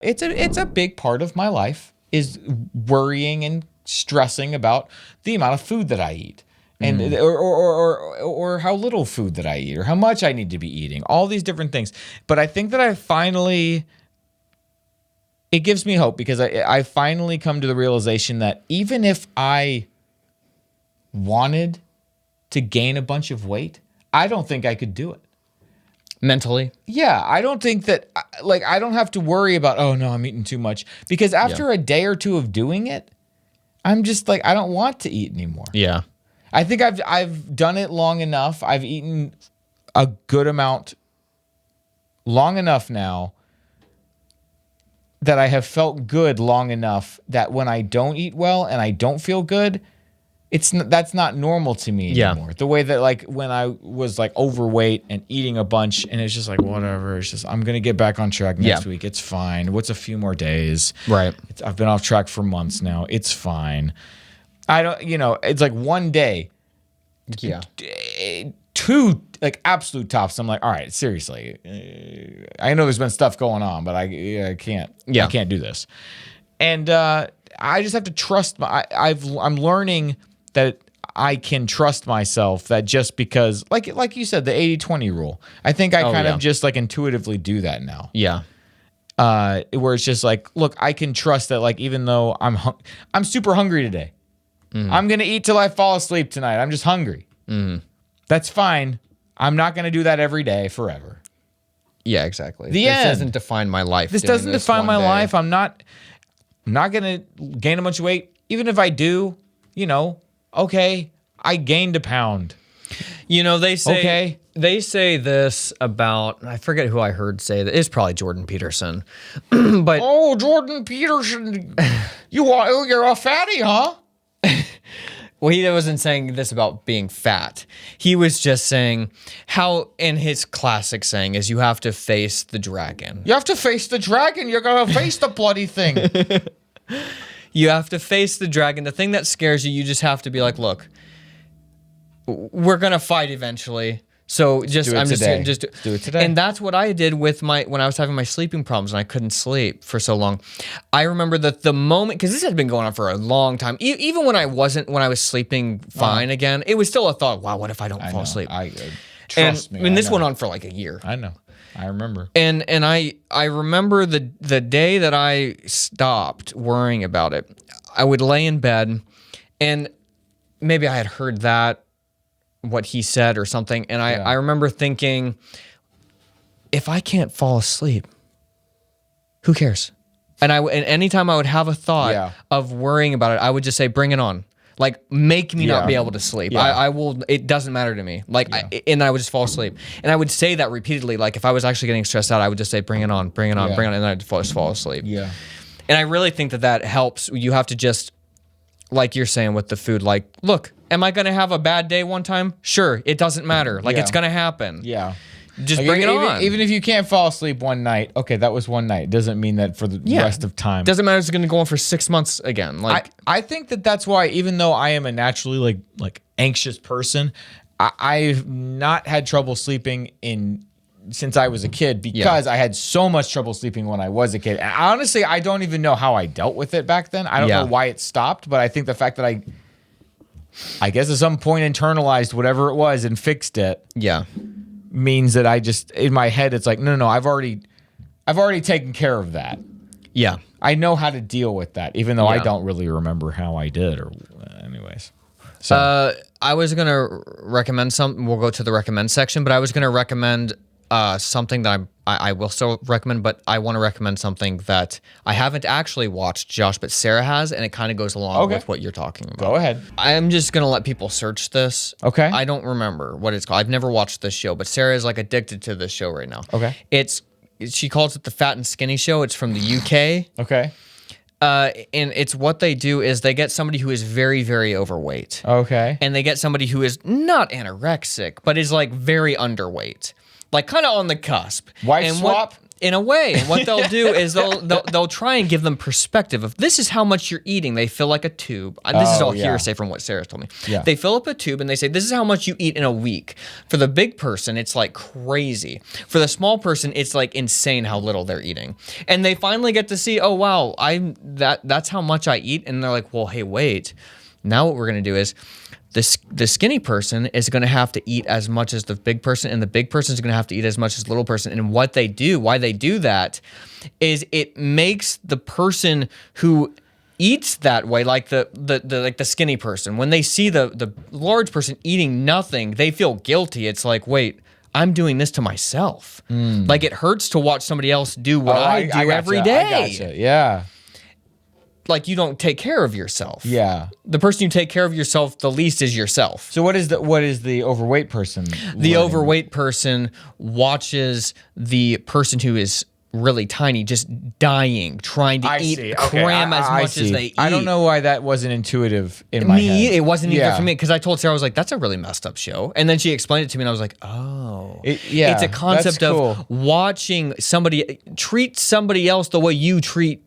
It's a big part of my life is worrying and stressing about the amount of food that I eat. And or how little food that I eat, or how much I need to be eating, all these different things. But I think that it gives me hope because I finally come to the realization that even if I wanted to gain a bunch of weight, I don't think I could do it. Mentally? Yeah, I don't think that, like, I don't have to worry about, oh no, I'm eating too much. Because after a day or two of doing it, I'm just like, I don't want to eat anymore. Yeah. I think I've done it long enough. I've eaten a good amount long enough now that I have felt good long enough that when I don't eat well and I don't feel good, that's not normal to me anymore. The way that, like, when I was like overweight and eating a bunch and it's just like, whatever, it's just, I'm going to get back on track next week. It's fine. What's a few more days? Right. I've been off track for months now. It's fine. I don't, it's like one day. Yeah. Two, like, absolute tops. I'm like, all right, seriously. I know there's been stuff going on, but I can't. Yeah. I can't do this. And I just have to trust I'm learning that I can trust myself, that just because, like you said, the 80-20 rule. I think I kind of just like intuitively do that now. Yeah. Where it's just like, look, I can trust that, like, even though I'm super hungry today. Mm-hmm. I'm going to eat till I fall asleep tonight. I'm just hungry. Mm-hmm. That's fine. I'm not going to do that every day forever. Yeah, exactly. This doesn't define my life. This doesn't define my life. I'm not going to gain a bunch of weight. Even if I do, okay, I gained a pound. They say this about, I forget who I heard say that. It's probably Jordan Peterson. But Jordan Peterson, you're a fatty, huh? Well, he wasn't saying this about being fat. He was just saying how, in his classic saying, is you have to face the dragon. You have to face the dragon. You're going to face the bloody thing. You have to face the dragon. The thing that scares you, you just have to be like, look, we're going to fight eventually. So just do it today. And that's what I did with when I was having my sleeping problems and I couldn't sleep for so long. I remember that the moment, because this had been going on for a long time, even when I was sleeping fine again, it was still a thought, wow, what if I don't fall asleep? Trust me. And this went on for like a year. I know. I remember. And I remember the day that I stopped worrying about it. I would lay in bed, and maybe I had heard what he said or something, and I remember thinking, if I can't fall asleep, who cares? And anytime I would have a thought of worrying about it, I would just say, bring it on. Like, make me not be able to sleep. Yeah. I will. It doesn't matter to me. Like, and I would just fall asleep. And I would say that repeatedly. Like, if I was actually getting stressed out, I would just say, bring it on, bring it on, bring it on, and then I'd just fall asleep. Yeah. And I really think that helps. You have to just, like you're saying with the food, like, look, am I going to have a bad day one time? Sure, it doesn't matter. Like, it's going to happen. Yeah. Just bring it on. Even if you can't fall asleep one night, okay, that was one night. Doesn't mean that for the rest of time. Doesn't matter if it's going to go on for 6 months again. Like, I think that's why, even though I am a naturally like anxious person, I've not had trouble sleeping since I was a kid because I had so much trouble sleeping when I was a kid. And honestly, I don't even know how I dealt with it back then. I don't know why it stopped, but I think the fact that I guess at some point internalized whatever it was and fixed it. Yeah. Means that I just, in my head, it's like, no, I've already taken care of that. Yeah. I know how to deal with that, even though I don't really remember how I did anyways. So I was going to recommend something. We'll go to the recommend section, but I was going to recommend something that I will still recommend, but I want to recommend something that I haven't actually watched, Josh, but Sarah has, and it kind of goes along with what you're talking about. Go ahead. I'm just going to let people search this. Okay. I don't remember what it's called. I've never watched this show, but Sarah is like addicted to this show right now. Okay. She calls it the Fat and Skinny Show. It's from the UK. Okay. And it's what they do is they get somebody who is very, very overweight. Okay. And they get somebody who is not anorexic, but is like very underweight. Like kind of on the cusp. Wife swap? In a way, and what they'll do is they'll try and give them perspective of this is how much you're eating. They fill like a tube. This is all hearsay from what Sarah told me. Yeah. They fill up a tube and they say this is how much you eat in a week. For the big person, it's like crazy. For the small person, it's like insane how little they're eating. And they finally get to see, oh wow, that's how much I eat. And they're like, well, hey, wait. Now what we're gonna do is the skinny person is going to have to eat as much as the big person, and the big person is going to have to eat as much as the little person. And why they do that, is it makes the person who eats that way, like the skinny person, when they see the large person eating nothing, they feel guilty. It's like, wait, I'm doing this to myself. Like it hurts to watch somebody else do what I do every day. I gotcha. Yeah. Like you don't take care of yourself. Yeah. The person you take care of yourself the least is yourself. So what is the overweight person? The overweight person watches the person who is really tiny just dying, trying to cram as much as they eat. I don't know why that wasn't intuitive in my head. It wasn't either for me, because I told Sarah, I was like, that's a really messed up show. And then she explained it to me and I was like, oh. It's a concept of watching somebody treat somebody else the way you treat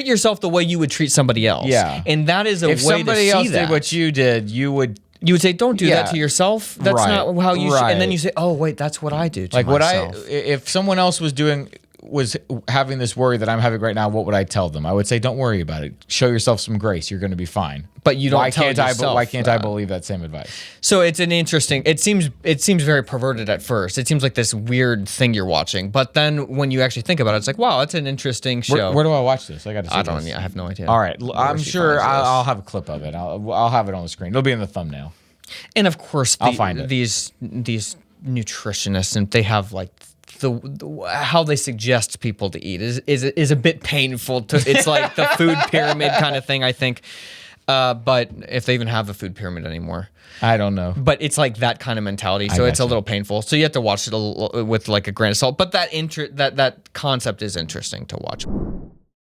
yourself the way you would treat somebody else. Yeah. And that is a way to see that. If somebody else did what you did, you would say, don't do that to yourself. That's not how you should. And then you say, oh, wait, that's what I do to myself. If someone else was having this worry that I'm having right now, what would I tell them? I would say, don't worry about it. Show yourself some grace. You're going to be fine. But you don't tell yourself why can't I believe that same advice? So it's an interesting, it seems very perverted at first. It seems like this weird thing you're watching. But then when you actually think about it, it's like, wow, that's an interesting show. Where do I watch this? I got to see this. I have no idea. All right. I'm sure I'll have a clip of it. I'll have it on the screen. It'll be in the thumbnail. And of course, I'll find it. These nutritionists, and they have like how they suggest people to eat is a bit painful. It's like the food pyramid kind of thing, I think. But if they even have a food pyramid anymore, I don't know. But it's like that kind of mentality, so it's a little painful. So you have to watch it with like a grain of salt. But that concept is interesting to watch.